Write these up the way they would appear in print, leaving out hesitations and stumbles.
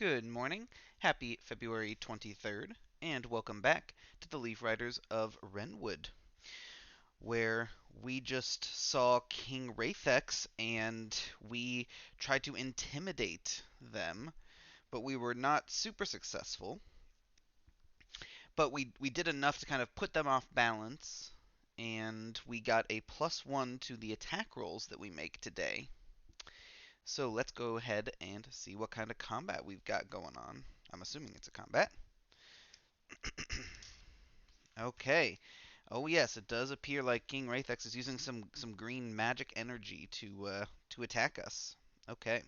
Good morning. Happy February 23rd, and welcome back to the Leaf Riders of Wrenwood, where we just saw King Wraithex and we tried to intimidate them, but we were not super successful. But we did enough to kind of put them off balance, and we got a +1 to the attack rolls that we make today. So let's go ahead and see what kind of combat we've got going on. I'm assuming it's a combat. Okay. Oh yes, it does appear like King Wraithex is using some green magic energy to attack us. Okay.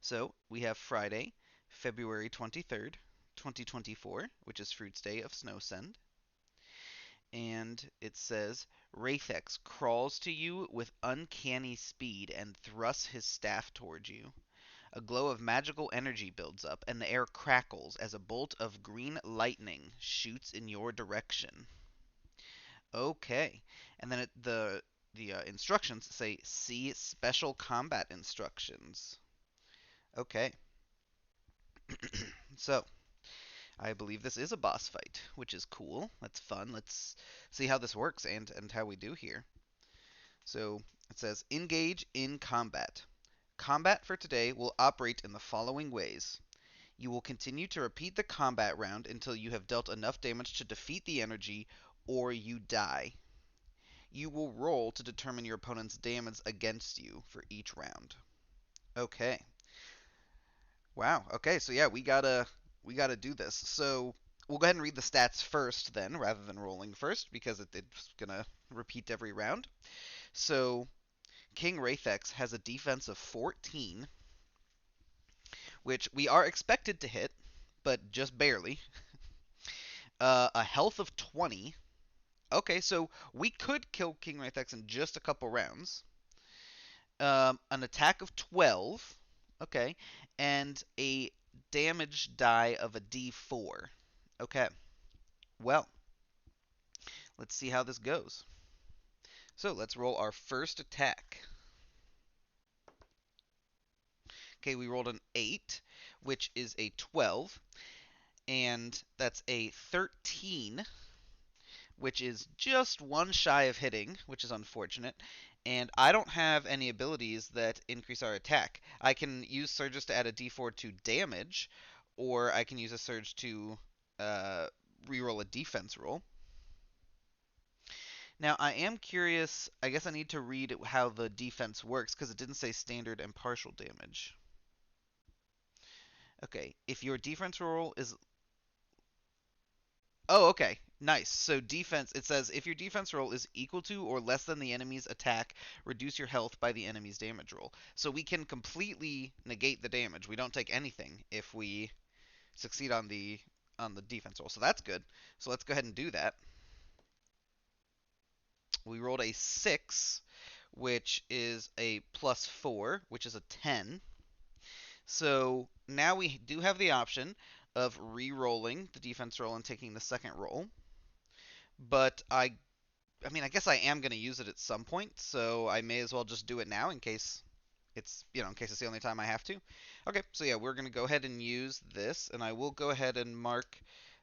So we have Friday, February 23rd, 2024, which is Fruits Day of Snowsend. And it says Wraithex crawls to you with uncanny speed and thrusts his staff towards you. A glow of magical energy builds up, and the air crackles as a bolt of green lightning shoots in your direction. Okay, and then the instructions say see special combat instructions. Okay, so I believe this is a boss fight, which is cool. That's fun. Let's see how this works and how we do here. So it says engage in combat. Combat for today will operate in the following ways. You will continue to repeat the combat round until you have dealt enough damage to defeat the energy or you die. You will roll to determine your opponent's damage against you for each round. Okay. Wow. Okay, so yeah, we gotta do this. So we'll go ahead and read the stats first then, rather than rolling first, because it's gonna repeat every round. So King Wraithex has a defense of 14, which we are expected to hit, but just barely. A health of 20. Okay, so we could kill King Wraithex in just a couple rounds. An attack of 12. Okay, and a damage die of a D4. Okay, well, let's see how this goes. So let's roll our first attack. Okay, we rolled an 8, which is a 12, and that's a 13, which is just one shy of hitting, which is unfortunate. And I don't have any abilities that increase our attack. I can use surges to add a d4 to damage, or I can use a surge to reroll a defense roll. Now, I am curious. I guess I need to read how the defense works because it didn't say standard and partial damage. Okay, if your defense roll is Oh, okay. Nice. So defense, it says if your defense roll is equal to or less than the enemy's attack, reduce your health by the enemy's damage roll. So we can completely negate the damage. We don't take anything if we succeed on the defense roll. So that's good. So let's go ahead and do that. We rolled a 6, which is a +4, which is a 10. So now we do have the option of re-rolling the defense roll and taking the second roll. But I mean, I guess I am going to use it at some point, so I may as well just do it now in case in case it's the only time I have to. Okay, so yeah, we're going to go ahead and use this, and I will go ahead and mark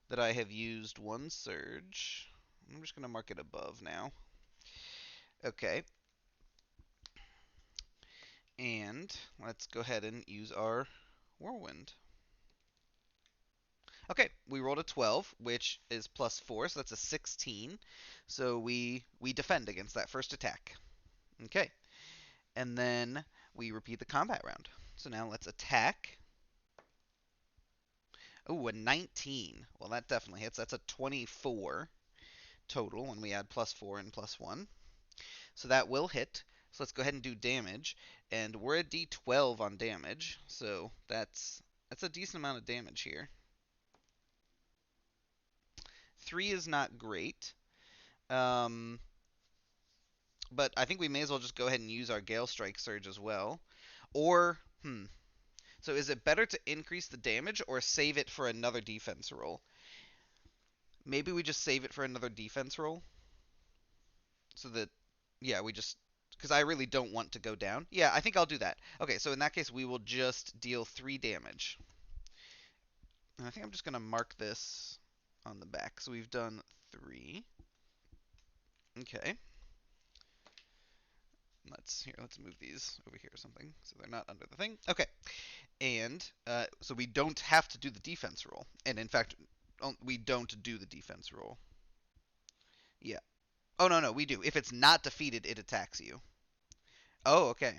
that I have used one surge. I'm just going to mark it above now. Okay, and let's go ahead and use our whirlwind. Okay, we rolled a 12, which is +4, so that's a 16. So we defend against that first attack. Okay, and then we repeat the combat round. So now let's attack. Oh, a 19. Well, that definitely hits. That's a 24 total when we add +4 and +1. So that will hit. So let's go ahead and do damage. And we're at D12 on damage. So that's a decent amount of damage here. 3 is not great. Um, but I think we may as well just go ahead and use our Gale Strike Surge as well. Or, So is it better to increase the damage or save it for another defense roll? Maybe we just save it for another defense roll. So that, yeah, we just because I really don't want to go down. Yeah, I think I'll do that. Okay, so in that case, we will just deal 3 damage. And I think I'm just going to mark this on the back. So we've done 3. Okay. Let's move these over here or something so they're not under the thing. Okay. And so we don't have to do the defense roll. And in fact, we don't do the defense roll. Yeah. Oh, no, no, we do. If it's not defeated, it attacks you. Oh, okay.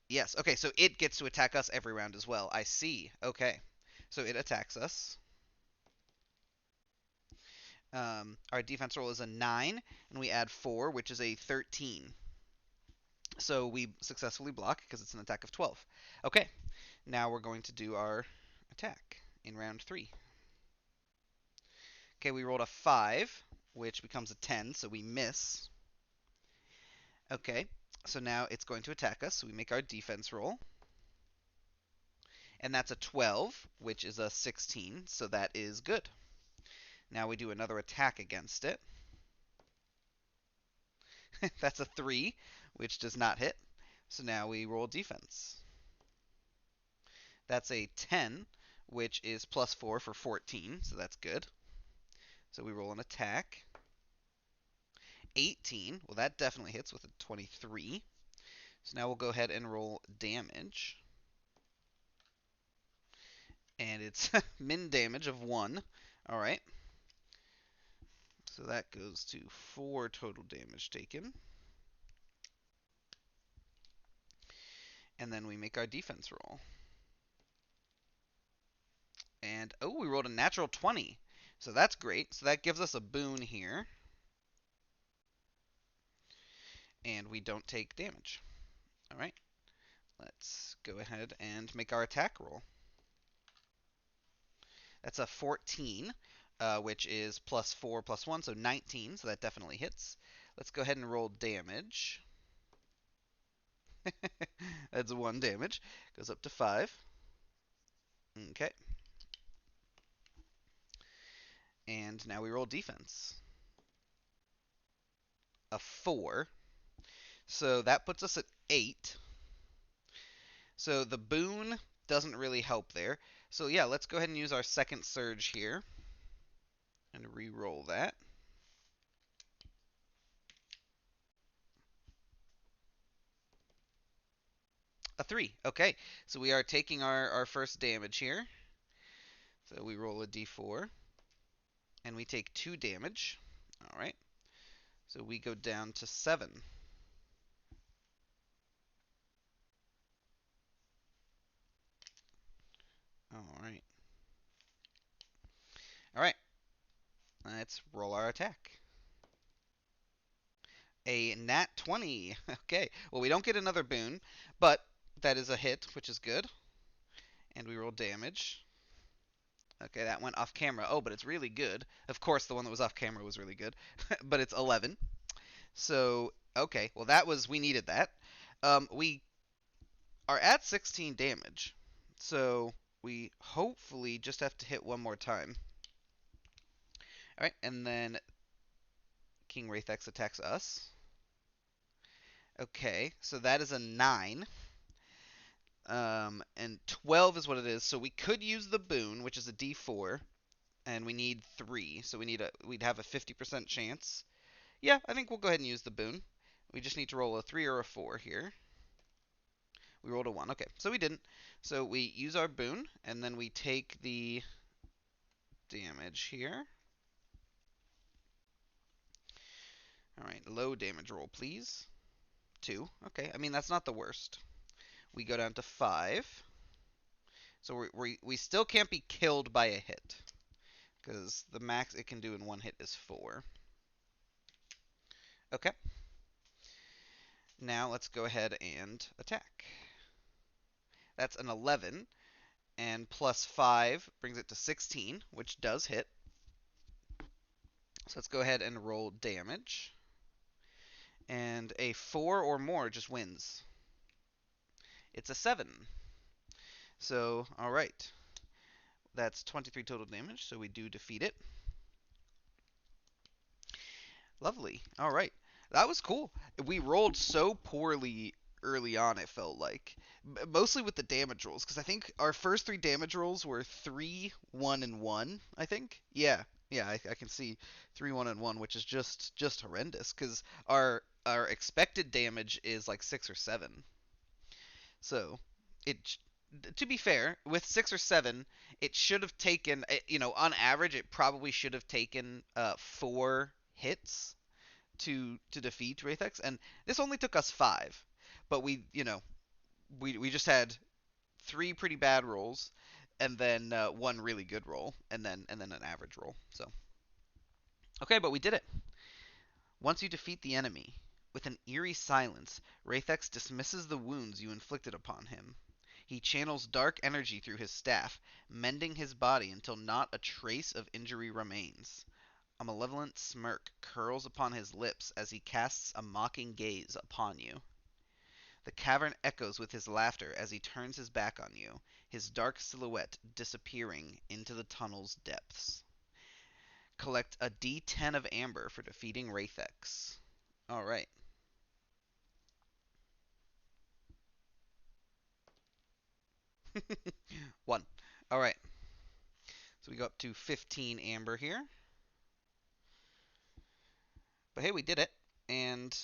Yes. Okay, so it gets to attack us every round as well. I see. Okay. So it attacks us. Our defense roll is a 9, and we add 4, which is a 13. So we successfully block because it's an attack of 12. Okay. Now we're going to do our attack in round 3. Okay, we rolled a 5, which becomes a 10, so we miss. Okay, so now it's going to attack us, so we make our defense roll. And that's a 12, which is a 16, so that is good. Now we do another attack against it. That's a 3, which does not hit. So now we roll defense. That's a 10, which is plus 4 for 14, so that's good. So we roll an attack. 18, well that definitely hits with a 23. So now we'll go ahead and roll damage. And it's min damage of 1. Alright. So that goes to 4 total damage taken. And then we make our defense roll. And, oh, we rolled a natural 20. So that's great. So that gives us a boon here. And we don't take damage. Alright. Let's go ahead and make our attack roll. That's a 14, which is plus 4 plus 1, so 19, so that definitely hits. Let's go ahead and roll damage. That's 1 damage. Goes up to 5. Okay. And now we roll defense. A 4. So that puts us at 8. So the boon doesn't really help there. So yeah, let's go ahead and use our second surge here. And re-roll that. A 3. Okay, so we are taking our first damage here. So we roll a d4. And we take 2 damage. Alright. So we go down to 7. Alright. Alright. Let's roll our attack. A nat 20. Okay. Well, we don't get another boon, but that is a hit, which is good. And we roll damage. Okay, that went off camera. Oh, but it's really good. Of course, the one that was off camera was really good. But it's 11. So, okay. Well, we needed that. We are at 16 damage. So, we hopefully just have to hit one more time. Alright, and then King Wraithex attacks us. Okay, so that is a 9. And 12 is what it is. So we could use the boon, which is a d4, and we need 3. So we'd have a 50% chance. Yeah, I think we'll go ahead and use the boon. We just need to roll a 3 or a 4 here. We rolled a 1. Okay, so we didn't. So we use our boon, and then we take the damage here. Alright, low damage roll, please. 2. Okay, I mean, that's not the worst. We go down to 5. So we still can't be killed by a hit, because the max it can do in one hit is 4. Okay. Now let's go ahead and attack. That's an 11, and plus 5 brings it to 16, which does hit. So let's go ahead and roll damage. And a 4 or more just wins. It's a 7. So, alright. That's 23 total damage, so we do defeat it. Lovely. Alright. That was cool. We rolled so poorly early on, it felt like. Mostly with the damage rolls, because I think our first three damage rolls were 3, 1, and 1, I think. Yeah, yeah, I can see 3, 1, and 1, which is just horrendous, because our expected damage is like 6 or 7. So, it to be fair, with 6 or 7, it should have taken, on average, it probably should have taken 4 hits to defeat Wraithex, and this only took us 5. But we just had 3 pretty bad rolls, and then 1 really good roll, and then an average roll. So okay, but we did it. Once you defeat the enemy, with an eerie silence, Wrathex dismisses the wounds you inflicted upon him. He channels dark energy through his staff, mending his body until not a trace of injury remains. A malevolent smirk curls upon his lips as he casts a mocking gaze upon you. The cavern echoes with his laughter as he turns his back on you, his dark silhouette disappearing into the tunnel's depths. Collect a D10 of amber for defeating Wraithex. Alright. 1. Alright. So we go up to 15 amber here. But hey, we did it. And,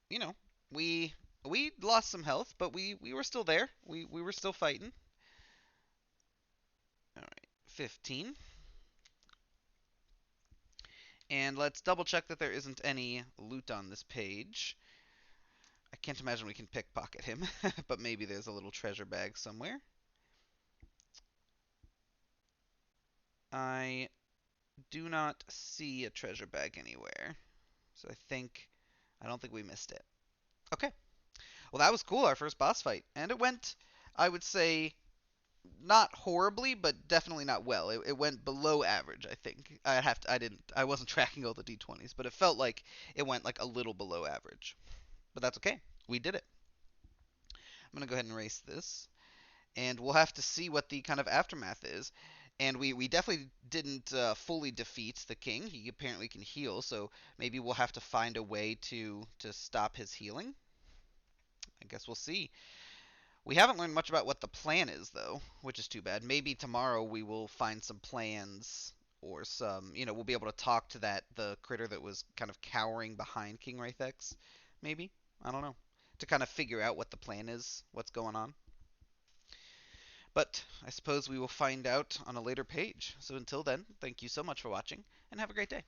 you know, we we lost some health, but we were still there. We were still fighting. Alright. 15. And let's double check that there isn't any loot on this page. I can't imagine we can pickpocket him, but maybe there's a little treasure bag somewhere. I do not see a treasure bag anywhere. So I don't think we missed it. Okay. Well, that was cool, our first boss fight. And it went, I would say, not horribly, but definitely not well. It went below average, I think. I wasn't tracking all the d20s, but it felt like it went like a little below average. But that's okay. We did it. I'm going to go ahead and erase this, and we'll have to see what the kind of aftermath is. And we definitely didn't fully defeat the king. He apparently can heal, so maybe we'll have to find a way to stop his healing. I guess we'll see. We haven't learned much about what the plan is, though, which is too bad. Maybe tomorrow we will find some plans or we'll be able to talk to the critter that was kind of cowering behind King Wrathex. Maybe. I don't know. To kind of figure out what the plan is, what's going on. But I suppose we will find out on a later page. So until then, thank you so much for watching, and have a great day.